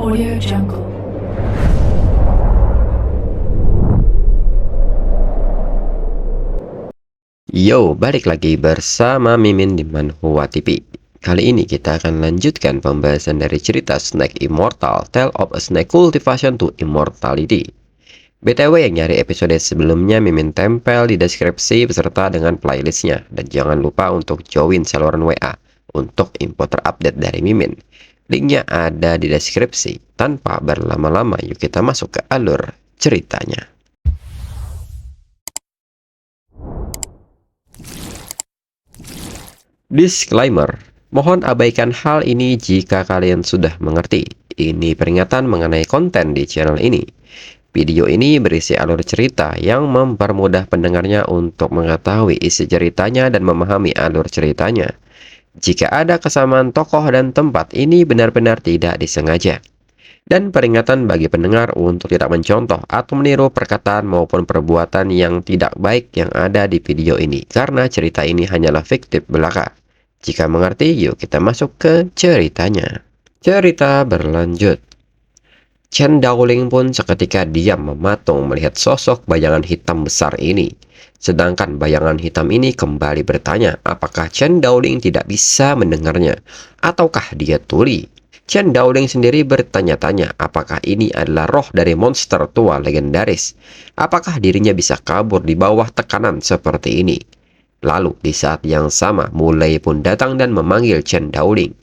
Audio Jungle. Yo, balik lagi bersama Mimin di Manhwa TV. Kali ini kita akan lanjutkan pembahasan dari cerita Snake Immortal, Tale of a Snake Cultivation to Immortality. BTW yang nyari episode sebelumnya Mimin tempel di deskripsi beserta dengan playlistnya. Dan jangan lupa untuk join saluran WA untuk info terupdate dari Mimin. Linknya ada di deskripsi. Tanpa berlama-lama, yuk kita masuk ke alur ceritanya. Disclaimer, mohon abaikan hal ini jika kalian sudah mengerti. Ini peringatan mengenai konten di channel ini. Video ini berisi alur cerita yang mempermudah pendengarnya untuk mengetahui isi ceritanya dan memahami alur ceritanya. Jika ada kesamaan tokoh dan tempat, ini benar-benar tidak disengaja. Dan peringatan bagi pendengar untuk tidak mencontoh atau meniru perkataan maupun perbuatan yang tidak baik yang ada di video ini, karena cerita ini hanyalah fiktif belaka. Jika mengerti, yuk kita masuk ke ceritanya. Cerita berlanjut. Chen Daoling pun seketika diam mematung melihat sosok bayangan hitam besar ini. Sedangkan bayangan hitam ini kembali bertanya apakah Chen Daoling tidak bisa mendengarnya, ataukah dia tuli. Chen Daoling sendiri bertanya-tanya apakah ini adalah roh dari monster tua legendaris. Apakah dirinya bisa kabur di bawah tekanan seperti ini? Lalu di saat yang sama, Mulai pun datang dan memanggil Chen Daoling.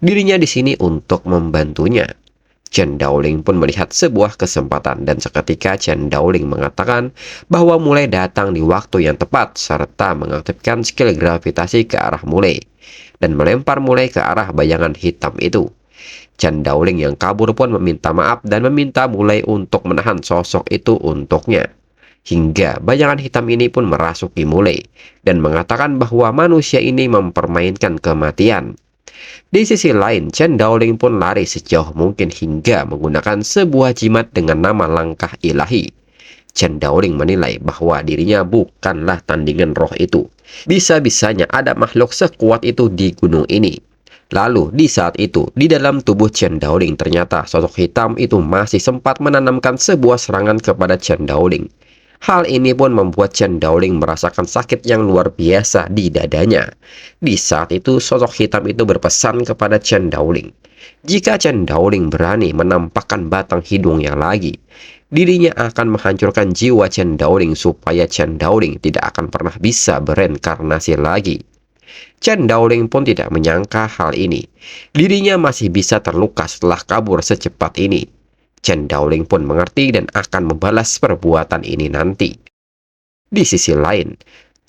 Dirinya di sini untuk membantunya. Chen Daoling pun melihat sebuah kesempatan dan seketika Chen Daoling mengatakan bahwa Mulai datang di waktu yang tepat serta mengaktifkan skill gravitasi ke arah Mulai dan melempar Mulai ke arah bayangan hitam itu. Chen Daoling yang kabur pun meminta maaf dan meminta Mulai untuk menahan sosok itu untuknya. Hingga bayangan hitam ini pun merasuki Mulai dan mengatakan bahwa manusia ini mempermainkan kematian. Di sisi lain, Chen Daoling pun lari sejauh mungkin hingga menggunakan sebuah jimat dengan nama langkah ilahi. Chen Daoling menilai bahwa dirinya bukanlah tandingan roh itu. Bisa-bisanya ada makhluk sekuat itu di gunung ini. Lalu di saat itu, di dalam tubuh Chen Daoling ternyata sosok hitam itu masih sempat menanamkan sebuah serangan kepada Chen Daoling. Hal ini pun membuat Chen Daoling merasakan sakit yang luar biasa di dadanya. Di saat itu, sosok hitam itu berpesan kepada Chen Daoling. Jika Chen Daoling berani menampakkan batang hidungnya lagi, dirinya akan menghancurkan jiwa Chen Daoling supaya Chen Daoling tidak akan pernah bisa bereinkarnasi lagi. Chen Daoling pun tidak menyangka hal ini. Dirinya masih bisa terluka setelah kabur secepat ini. Chen Daoling pun mengerti dan akan membalas perbuatan ini nanti. Di sisi lain,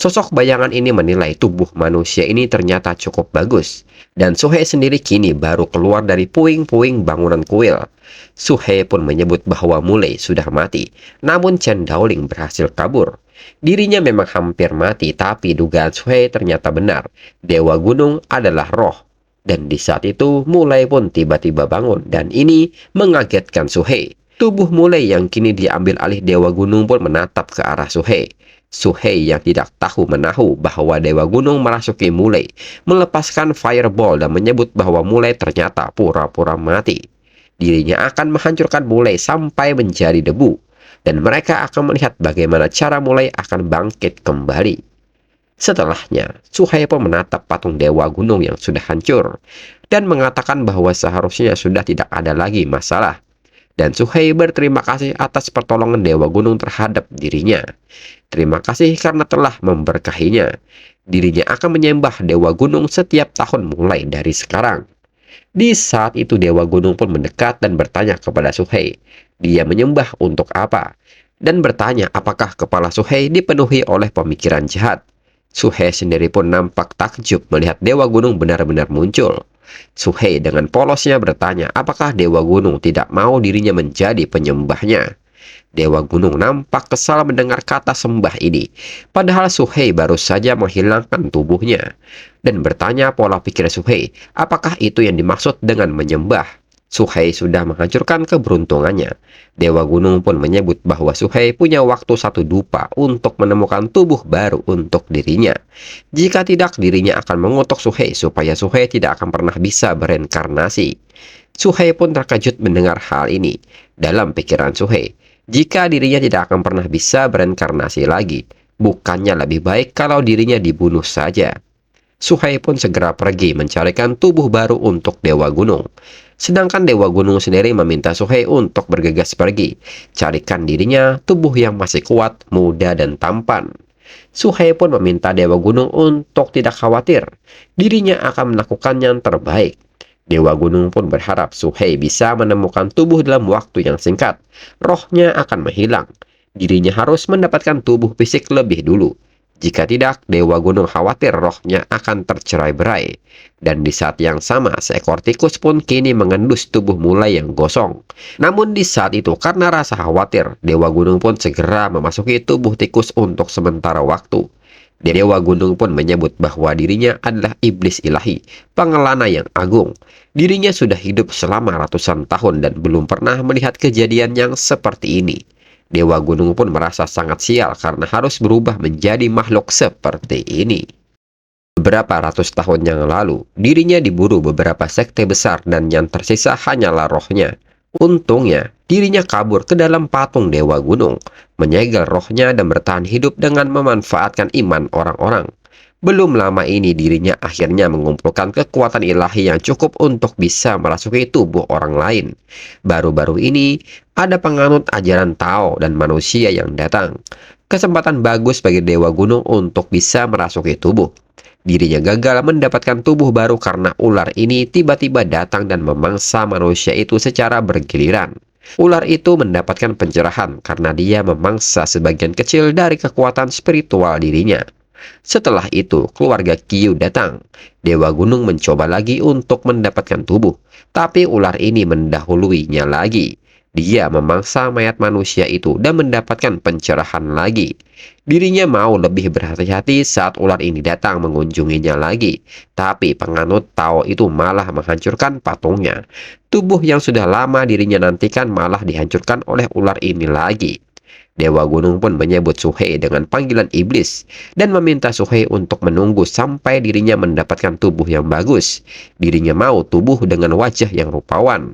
sosok bayangan ini menilai tubuh manusia ini ternyata cukup bagus. Dan Suhe sendiri kini baru keluar dari puing-puing bangunan kuil. Suhe pun menyebut bahwa Mulai sudah mati, namun Chen Daoling berhasil kabur. Dirinya memang hampir mati, tapi dugaan Suhe ternyata benar. Dewa Gunung adalah roh. Dan di saat itu, Mulai pun tiba-tiba bangun, dan ini mengagetkan Suhe. Tubuh Mulai yang kini diambil alih Dewa Gunung pun menatap ke arah Suhe. Suhe yang tidak tahu menahu bahwa Dewa Gunung merasuki Mulai, melepaskan fireball dan menyebut bahwa Mulai ternyata pura-pura mati. Dirinya akan menghancurkan Mulai sampai menjadi debu, dan mereka akan melihat bagaimana cara Mulai akan bangkit kembali. Setelahnya, Suhe pun menatap patung Dewa Gunung yang sudah hancur dan mengatakan bahwa seharusnya sudah tidak ada lagi masalah. Dan Suhe berterima kasih atas pertolongan Dewa Gunung terhadap dirinya. Terima kasih karena telah memberkahinya. Dirinya akan menyembah Dewa Gunung setiap tahun mulai dari sekarang. Di saat itu Dewa Gunung pun mendekat dan bertanya kepada Suhe. Dia menyembah untuk apa? Dan bertanya apakah kepala Suhe dipenuhi oleh pemikiran jahat. Suhe sendiri pun nampak takjub melihat Dewa Gunung benar-benar muncul. Suhe dengan polosnya bertanya apakah Dewa Gunung tidak mau dirinya menjadi penyembahnya. Dewa Gunung nampak kesal mendengar kata sembah ini. Padahal Suhe baru saja menghilangkan tubuhnya. Dan bertanya pola pikir Suhe, apakah itu yang dimaksud dengan menyembah? Suhe sudah menghancurkan keberuntungannya. Dewa Gunung pun menyebut bahwa Suhe punya waktu 1 dupa untuk menemukan tubuh baru untuk dirinya. Jika tidak, dirinya akan mengutuk Suhe supaya Suhe tidak akan pernah bisa bereinkarnasi. Suhei pun terkejut mendengar hal ini. Dalam pikiran Suhei, jika dirinya tidak akan pernah bisa bereinkarnasi lagi, bukannya lebih baik kalau dirinya dibunuh saja. Suhei pun segera pergi mencarikan tubuh baru untuk Dewa Gunung. Sedangkan Dewa Gunung sendiri meminta Suhei untuk bergegas pergi, carikan dirinya tubuh yang masih kuat, muda, dan tampan. Suhei pun meminta Dewa Gunung untuk tidak khawatir, dirinya akan melakukan yang terbaik. Dewa Gunung pun berharap Suhei bisa menemukan tubuh dalam waktu yang singkat. Rohnya akan menghilang. Dirinya harus mendapatkan tubuh fisik lebih dulu. Jika tidak, Dewa Gunung khawatir rohnya akan tercerai-berai. Dan di saat yang sama, seekor tikus pun kini mengendus tubuh mulai yang gosong. Namun di saat itu, karena rasa khawatir, Dewa Gunung pun segera memasuki tubuh tikus untuk sementara waktu. Dewa Gunung pun menyebut bahwa dirinya adalah iblis ilahi, pengelana yang agung. Dirinya sudah hidup selama ratusan tahun dan belum pernah melihat kejadian yang seperti ini. Dewa Gunung pun merasa sangat sial karena harus berubah menjadi makhluk seperti ini. Beberapa ratus tahun yang lalu, dirinya diburu beberapa sekte besar dan yang tersisa hanyalah rohnya. Untungnya, dirinya kabur ke dalam patung Dewa Gunung, menyegel rohnya dan bertahan hidup dengan memanfaatkan iman orang-orang. Belum lama ini dirinya akhirnya mengumpulkan kekuatan ilahi yang cukup untuk bisa merasuki tubuh orang lain. Baru-baru ini, ada penganut ajaran Tao dan manusia yang datang. Kesempatan bagus bagi Dewa Gunung untuk bisa merasuki tubuh. Dirinya gagal mendapatkan tubuh baru karena ular ini tiba-tiba datang dan memangsa manusia itu secara bergiliran. Ular itu mendapatkan pencerahan karena dia memangsa sebagian kecil dari kekuatan spiritual dirinya. Setelah itu, keluarga Kyu datang. Dewa Gunung mencoba lagi untuk mendapatkan tubuh, tapi ular ini mendahuluinya lagi. Dia memangsa mayat manusia itu dan mendapatkan pencerahan lagi. Dirinya mau lebih berhati-hati saat ular ini datang mengunjunginya lagi. Tapi penganut Tao itu malah menghancurkan patungnya. Tubuh yang sudah lama dirinya nantikan malah dihancurkan oleh ular ini lagi. Dewa Gunung pun menyebut Suhei dengan panggilan iblis dan meminta Suhei untuk menunggu sampai dirinya mendapatkan tubuh yang bagus. Dirinya mau tubuh dengan wajah yang rupawan.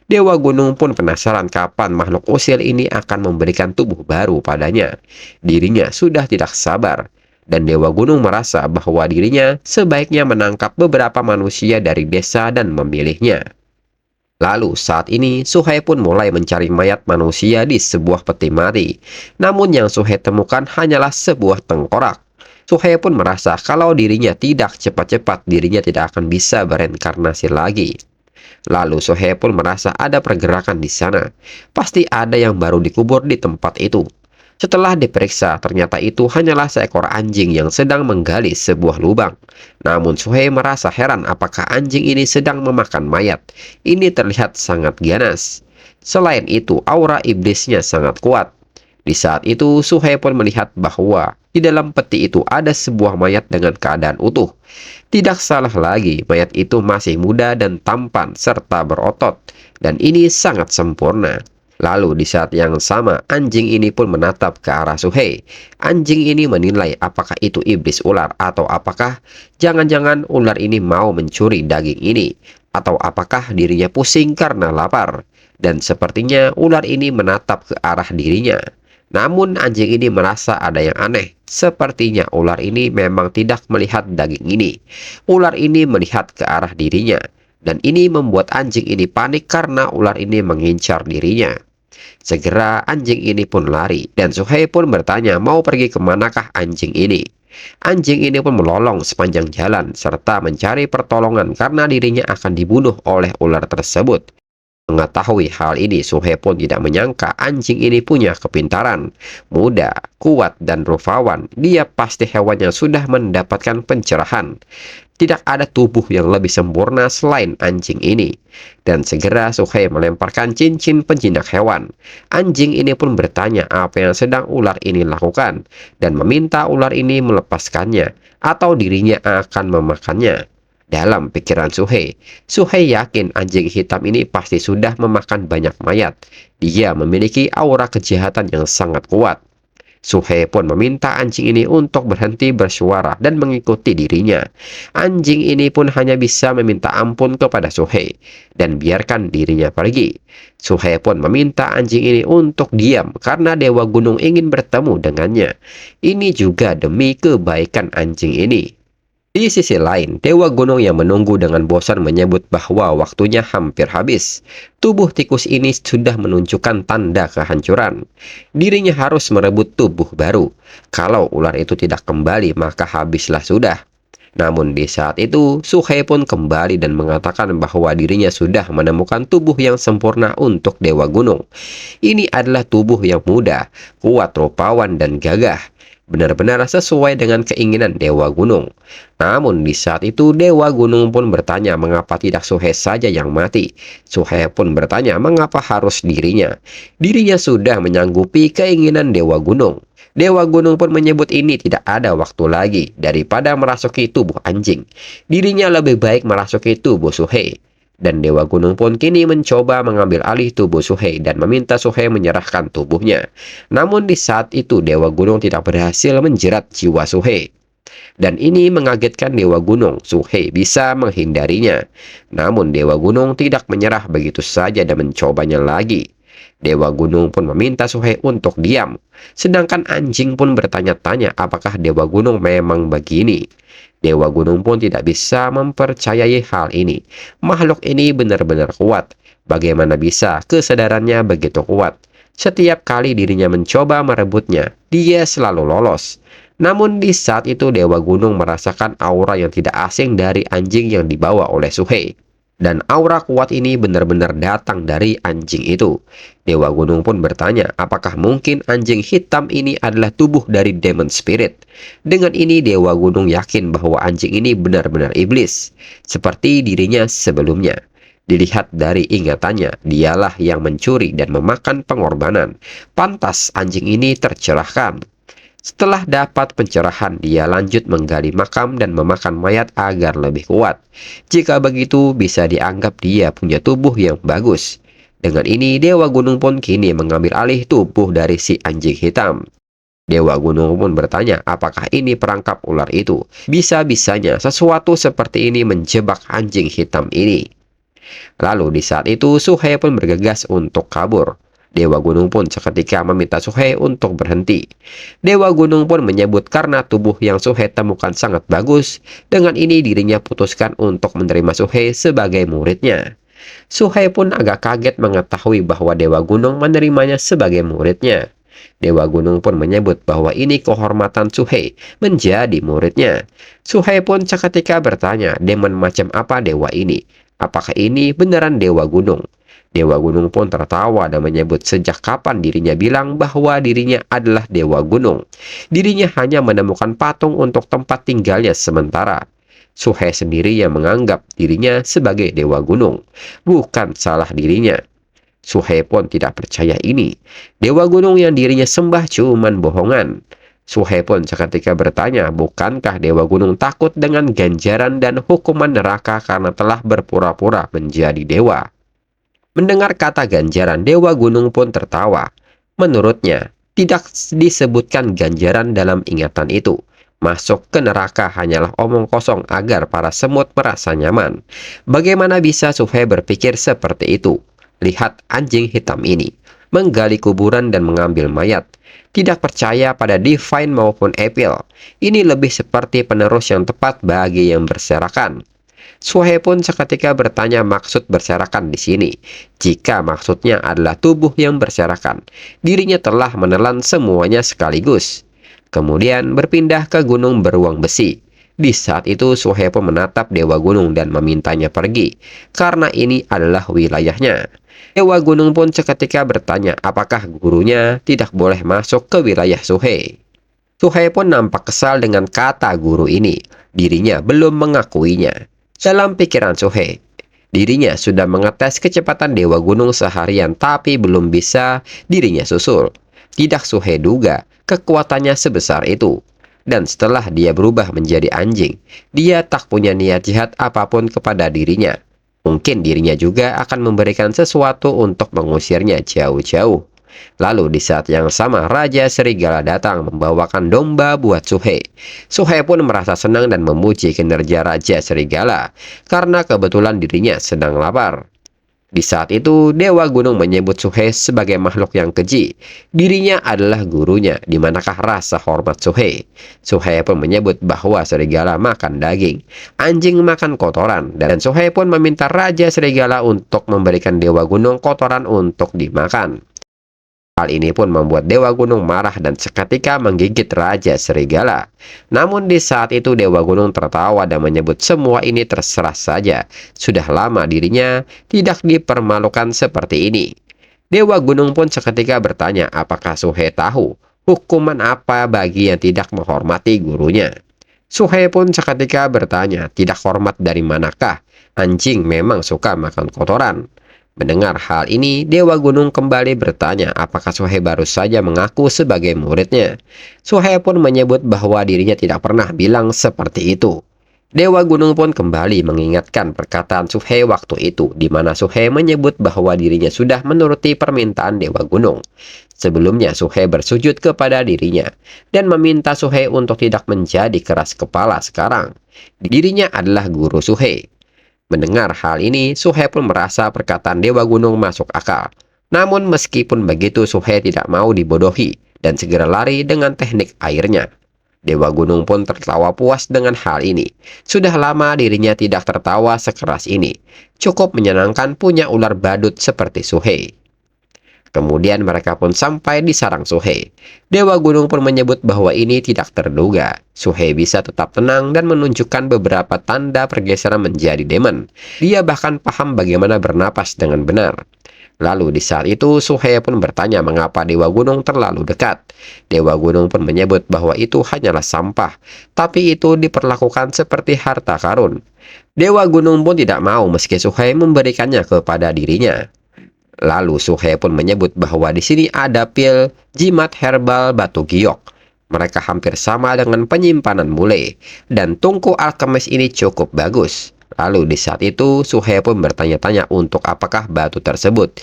Dewa Gunung pun penasaran kapan makhluk usil ini akan memberikan tubuh baru padanya. Dirinya sudah tidak sabar. Dan Dewa Gunung merasa bahwa dirinya sebaiknya menangkap beberapa manusia dari desa dan memilihnya. Lalu saat ini Suhei pun mulai mencari mayat manusia di sebuah peti mati. Namun yang Suhei temukan hanyalah sebuah tengkorak. Suhei pun merasa kalau dirinya tidak cepat-cepat dirinya tidak akan bisa bereinkarnasi lagi. Lalu Suhei pun merasa ada pergerakan di sana. Pasti ada yang baru dikubur di tempat itu. Setelah diperiksa, ternyata itu hanyalah seekor anjing yang sedang menggali sebuah lubang. Namun Suhei merasa heran apakah anjing ini sedang memakan mayat. Ini terlihat sangat ganas. Selain itu, aura iblisnya sangat kuat. Di saat itu, Suhei pun melihat bahwa di dalam peti itu ada sebuah mayat dengan keadaan utuh. Tidak salah lagi, mayat itu masih muda dan tampan serta berotot. Dan ini sangat sempurna. Lalu di saat yang sama, anjing ini pun menatap ke arah Suhei. Anjing ini menilai apakah itu iblis ular atau apakah jangan-jangan ular ini mau mencuri daging ini. Atau apakah dirinya pusing karena lapar. Dan sepertinya ular ini menatap ke arah dirinya. Namun anjing ini merasa ada yang aneh. Sepertinya ular ini memang tidak melihat daging ini. Ular ini melihat ke arah dirinya. Dan ini membuat anjing ini panik karena ular ini mengincar dirinya. Segera anjing ini pun lari dan Suhei pun bertanya mau pergi kemanakah anjing ini. Anjing ini pun melolong sepanjang jalan serta mencari pertolongan karena dirinya akan dibunuh oleh ular tersebut. Mengetahui hal ini, Suhei pun tidak menyangka anjing ini punya kepintaran, muda, kuat, dan rupawan. Dia pasti hewan yang sudah mendapatkan pencerahan. Tidak ada tubuh yang lebih sempurna selain anjing ini. Dan segera Suhei melemparkan cincin penjinak hewan. Anjing ini pun bertanya apa yang sedang ular ini lakukan dan meminta ular ini melepaskannya atau dirinya akan memakannya. Dalam pikiran Suhei yakin anjing hitam ini pasti sudah memakan banyak mayat. Dia memiliki aura kejahatan yang sangat kuat. Suhei pun meminta anjing ini untuk berhenti bersuara dan mengikuti dirinya. Anjing ini pun hanya bisa meminta ampun kepada Suhei dan biarkan dirinya pergi. Suhei pun meminta anjing ini untuk diam karena Dewa Gunung ingin bertemu dengannya. Ini juga demi kebaikan anjing ini. Di sisi lain, Dewa Gunung yang menunggu dengan bosan menyebut bahwa waktunya hampir habis. Tubuh tikus ini sudah menunjukkan tanda kehancuran. Dirinya harus merebut tubuh baru. Kalau ular itu tidak kembali, maka habislah sudah. Namun di saat itu, Suhei pun kembali dan mengatakan bahwa dirinya sudah menemukan tubuh yang sempurna untuk Dewa Gunung. Ini adalah tubuh yang muda, kuat, rupawan, dan gagah. Benar-benar sesuai dengan keinginan Dewa Gunung. Namun di saat itu Dewa Gunung pun bertanya mengapa tidak Suhei saja yang mati. Suhei pun bertanya mengapa harus dirinya. Dirinya sudah menyanggupi keinginan Dewa Gunung. Dewa Gunung pun menyebut ini tidak ada waktu lagi daripada merasuki tubuh anjing. Dirinya lebih baik merasuki tubuh Suhei. Dan Dewa Gunung pun kini mencoba mengambil alih tubuh Suhei dan meminta Suhei menyerahkan tubuhnya. Namun di saat itu Dewa Gunung tidak berhasil menjerat jiwa Suhei. Dan ini mengagetkan Dewa Gunung, Suhei bisa menghindarinya. Namun Dewa Gunung tidak menyerah begitu saja dan mencobanya lagi. Dewa Gunung pun meminta Suhei untuk diam. Sedangkan anjing pun bertanya-tanya apakah Dewa Gunung memang begini. Dewa Gunung pun tidak bisa mempercayai hal ini. Makhluk ini benar-benar kuat. Bagaimana bisa kesadarannya begitu kuat? Setiap kali dirinya mencoba merebutnya, dia selalu lolos. Namun di saat itu Dewa Gunung merasakan aura yang tidak asing dari anjing yang dibawa oleh Suhei. Dan aura kuat ini benar-benar datang dari anjing itu. Dewa Gunung pun bertanya, apakah mungkin anjing hitam ini adalah tubuh dari Demon Spirit? Dengan ini Dewa Gunung yakin bahwa anjing ini benar-benar iblis, seperti dirinya sebelumnya. Dilihat dari ingatannya, dialah yang mencuri dan memakan pengorbanan. Pantas anjing ini tercerahkan. Setelah dapat pencerahan, dia lanjut menggali makam dan memakan mayat agar lebih kuat. Jika begitu, bisa dianggap dia punya tubuh yang bagus. Dengan ini, Dewa Gunung pun kini mengambil alih tubuh dari si anjing hitam. Dewa Gunung pun bertanya, apakah ini perangkap ular itu? Bisa-bisanya sesuatu seperti ini menjebak anjing hitam ini. Lalu di saat itu, Suhei pun bergegas untuk kabur. Dewa Gunung pun seketika meminta Suhei untuk berhenti. Dewa Gunung pun menyebut karena tubuh yang Suhei temukan sangat bagus. Dengan ini dirinya putuskan untuk menerima Suhei sebagai muridnya. Suhei pun agak kaget mengetahui bahwa Dewa Gunung menerimanya sebagai muridnya. Dewa Gunung pun menyebut bahwa ini kehormatan Suhei menjadi muridnya. Suhei pun seketika bertanya, demon macam apa dewa ini? Apakah ini beneran Dewa Gunung? Dewa Gunung pun tertawa dan menyebut sejak kapan dirinya bilang bahwa dirinya adalah Dewa Gunung. Dirinya hanya menemukan patung untuk tempat tinggalnya sementara. Suhei sendiri yang menganggap dirinya sebagai Dewa Gunung. Bukan salah dirinya. Suhei pun tidak percaya ini. Dewa Gunung yang dirinya sembah cuman bohongan. Suhei pun seketika bertanya, bukankah Dewa Gunung takut dengan ganjaran dan hukuman neraka karena telah berpura-pura menjadi dewa? Mendengar kata ganjaran, Dewa Gunung pun tertawa. Menurutnya, tidak disebutkan ganjaran dalam ingatan itu. Masuk ke neraka hanyalah omong kosong agar para semut merasa nyaman. Bagaimana bisa Suhei berpikir seperti itu? Lihat anjing hitam ini, menggali kuburan dan mengambil mayat. Tidak percaya pada Divine maupun Evil. Ini lebih seperti penerus yang tepat bagi yang berserakan. Suhei pun seketika bertanya maksud berserakan di sini. Jika maksudnya adalah tubuh yang berserakan, dirinya telah menelan semuanya sekaligus. Kemudian berpindah ke gunung beruang besi. Di saat itu Suhei pun menatap Dewa Gunung dan memintanya pergi, karena ini adalah wilayahnya. Dewa Gunung pun seketika bertanya apakah gurunya tidak boleh masuk ke wilayah Suhei. Suhei pun nampak kesal dengan kata guru ini. Dirinya belum mengakuinya. Dalam pikiran Suhei, dirinya sudah mengetes kecepatan Dewa Gunung seharian tapi belum bisa dirinya susul. Tidak Suhei duga kekuatannya sebesar itu. Dan setelah dia berubah menjadi anjing, dia tak punya niat jahat apapun kepada dirinya. Mungkin dirinya juga akan memberikan sesuatu untuk mengusirnya jauh-jauh. Lalu di saat yang sama, Raja Serigala datang membawakan domba buat Suhe. Suhe pun merasa senang dan memuji kinerja Raja Serigala karena kebetulan dirinya sedang lapar. Di saat itu, Dewa Gunung menyebut Suhe sebagai makhluk yang keji. Dirinya adalah gurunya, di manakah rasa hormat Suhe. Suhe pun menyebut bahwa serigala makan daging, anjing makan kotoran, dan Suhe pun meminta Raja Serigala untuk memberikan Dewa Gunung kotoran untuk dimakan. Hal ini pun membuat Dewa Gunung marah dan seketika menggigit Raja Serigala. Namun di saat itu Dewa Gunung tertawa dan menyebut semua ini terserah saja. Sudah lama dirinya tidak dipermalukan seperti ini. Dewa Gunung pun seketika bertanya apakah Suhe tahu hukuman apa bagi yang tidak menghormati gurunya. Suhe pun seketika bertanya, tidak hormat dari manakah? Anjing memang suka makan kotoran. Mendengar hal ini, Dewa Gunung kembali bertanya apakah Suhe baru saja mengaku sebagai muridnya. Suhe pun menyebut bahwa dirinya tidak pernah bilang seperti itu. Dewa Gunung pun kembali mengingatkan perkataan Suhe waktu itu, di mana Suhe menyebut bahwa dirinya sudah menuruti permintaan Dewa Gunung. Sebelumnya Suhe bersujud kepada dirinya dan meminta Suhe untuk tidak menjadi keras kepala sekarang. Dirinya adalah guru Suhe. Mendengar hal ini, Suhe pun merasa perkataan Dewa Gunung masuk akal. Namun meskipun begitu, Suhe tidak mau dibodohi dan segera lari dengan teknik airnya. Dewa Gunung pun tertawa puas dengan hal ini. Sudah lama dirinya tidak tertawa sekeras ini. Cukup menyenangkan punya ular badut seperti Suhe. Kemudian mereka pun sampai di sarang Suhe. Dewa Gunung pun menyebut bahwa ini tidak terduga. Suhe bisa tetap tenang dan menunjukkan beberapa tanda pergeseran menjadi demon. Dia bahkan paham bagaimana bernapas dengan benar. Lalu di saat itu Suhe pun bertanya mengapa Dewa Gunung terlalu dekat. Dewa Gunung pun menyebut bahwa itu hanyalah sampah, tapi itu diperlakukan seperti harta karun. Dewa Gunung pun tidak mau meski Suhe memberikannya kepada dirinya. Lalu Suhe pun menyebut bahwa di sini ada pil jimat herbal batu giok. Mereka hampir sama dengan penyimpanan bule, dan tungku alkemis ini cukup bagus. Lalu di saat itu Suhe pun bertanya-tanya untuk apakah batu tersebut.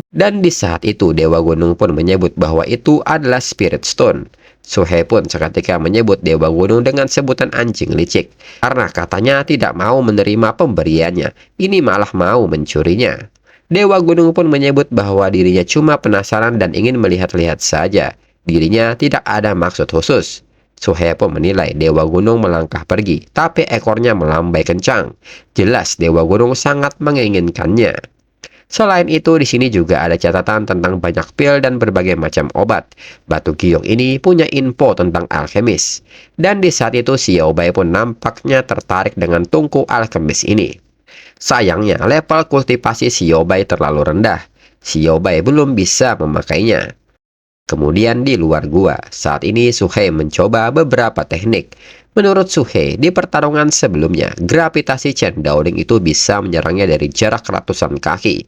Dan di saat itu Dewa Gunung pun menyebut bahwa itu adalah Spirit Stone. Suhe pun seketika menyebut Dewa Gunung dengan sebutan anjing licik, karena katanya tidak mau menerima pemberiannya, ini malah mau mencurinya. Dewa Gunung pun menyebut bahwa dirinya cuma penasaran dan ingin melihat-lihat saja. Dirinya tidak ada maksud khusus. Suhe pun menilai Dewa Gunung melangkah pergi, tapi ekornya melambai kencang. Jelas Dewa Gunung sangat menginginkannya. Selain itu, di sini juga ada catatan tentang banyak pil dan berbagai macam obat. Batu giok ini punya info tentang alkemis. Dan di saat itu Xiao Bai pun nampaknya tertarik dengan tungku alkemis ini. Sayangnya, level kultivasi Xiao Bai terlalu rendah. Xiao Bai belum bisa memakainya. Kemudian di luar gua, saat ini Suhe mencoba beberapa teknik. Menurut Suhe, di pertarungan sebelumnya, gravitasi Chen Daoling itu bisa menyerangnya dari jarak ratusan kaki.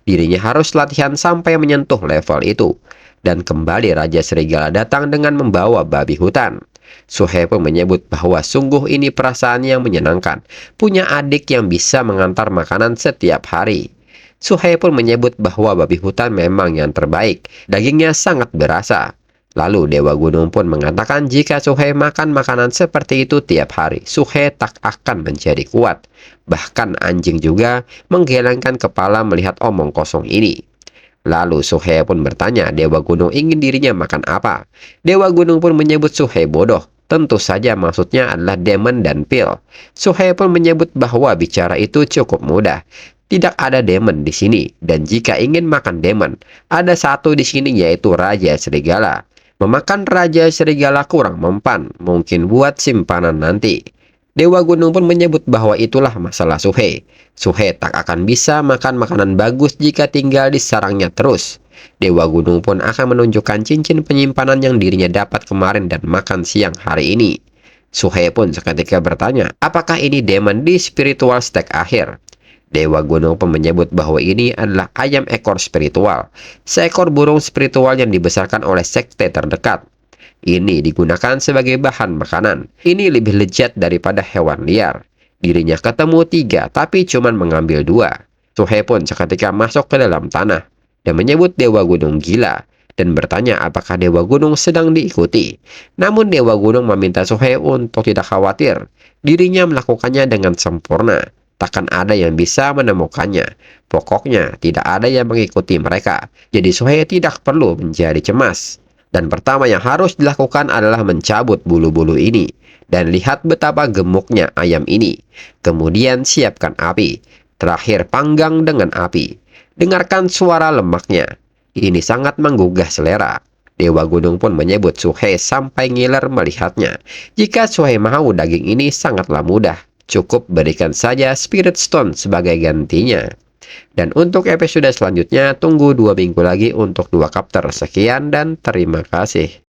Dirinya harus latihan sampai menyentuh level itu. Dan kembali Raja Serigala datang dengan membawa babi hutan. Suhe pun menyebut bahwa sungguh ini perasaan yang menyenangkan, punya adik yang bisa mengantar makanan setiap hari. Suhe pun menyebut bahwa babi hutan memang yang terbaik, dagingnya sangat berasa. Lalu Dewa Gunung pun mengatakan jika Suhe makan makanan seperti itu tiap hari, Suhe tak akan menjadi kuat. Bahkan anjing juga menggelengkan kepala melihat omong kosong ini. Lalu Suhe pun bertanya Dewa Gunung ingin dirinya makan apa. Dewa Gunung pun menyebut Suhe bodoh. Tentu saja maksudnya adalah demon dan pil. Suhe pun menyebut bahwa bicara itu cukup mudah. Tidak ada demon di sini, dan jika ingin makan demon, ada satu di sini yaitu Raja Serigala. Memakan Raja Serigala kurang mempan, mungkin buat simpanan nanti. Dewa Gunung pun menyebut bahwa itulah masalah Suhe. Suhe tak akan bisa makan makanan bagus jika tinggal di sarangnya terus. Dewa Gunung pun akan menunjukkan cincin penyimpanan yang dirinya dapat kemarin dan makan siang hari ini. Suhe pun seketika bertanya, apakah ini demon di spiritual stack akhir? Dewa Gunung pun menyebut bahwa ini adalah ayam ekor spiritual, seekor burung spiritual yang dibesarkan oleh sekte terdekat. Ini digunakan sebagai bahan makanan. Ini lebih lezat daripada hewan liar. Dirinya ketemu 3, tapi cuman mengambil 2. Suhe pun seketika masuk ke dalam tanah dan menyebut Dewa Gunung gila. dan bertanya apakah Dewa Gunung sedang diikuti. Namun Dewa Gunung meminta Suhe untuk tidak khawatir. Dirinya melakukannya dengan sempurna. Takkan ada yang bisa menemukannya. Pokoknya tidak ada yang mengikuti mereka. Jadi Suhe tidak perlu menjadi cemas. Dan pertama yang harus dilakukan adalah mencabut bulu-bulu ini. Dan lihat betapa gemuknya ayam ini. Kemudian siapkan api. Terakhir panggang dengan api. Dengarkan suara lemaknya. Ini sangat menggugah selera. Dewa Gunung pun menyebut Suhe sampai ngiler melihatnya. Jika Suhe mau daging ini sangatlah mudah. Cukup berikan saja Spirit Stone sebagai gantinya. Dan untuk episode selanjutnya, tunggu 2 minggu lagi untuk 2 chapter. Sekian dan terima kasih.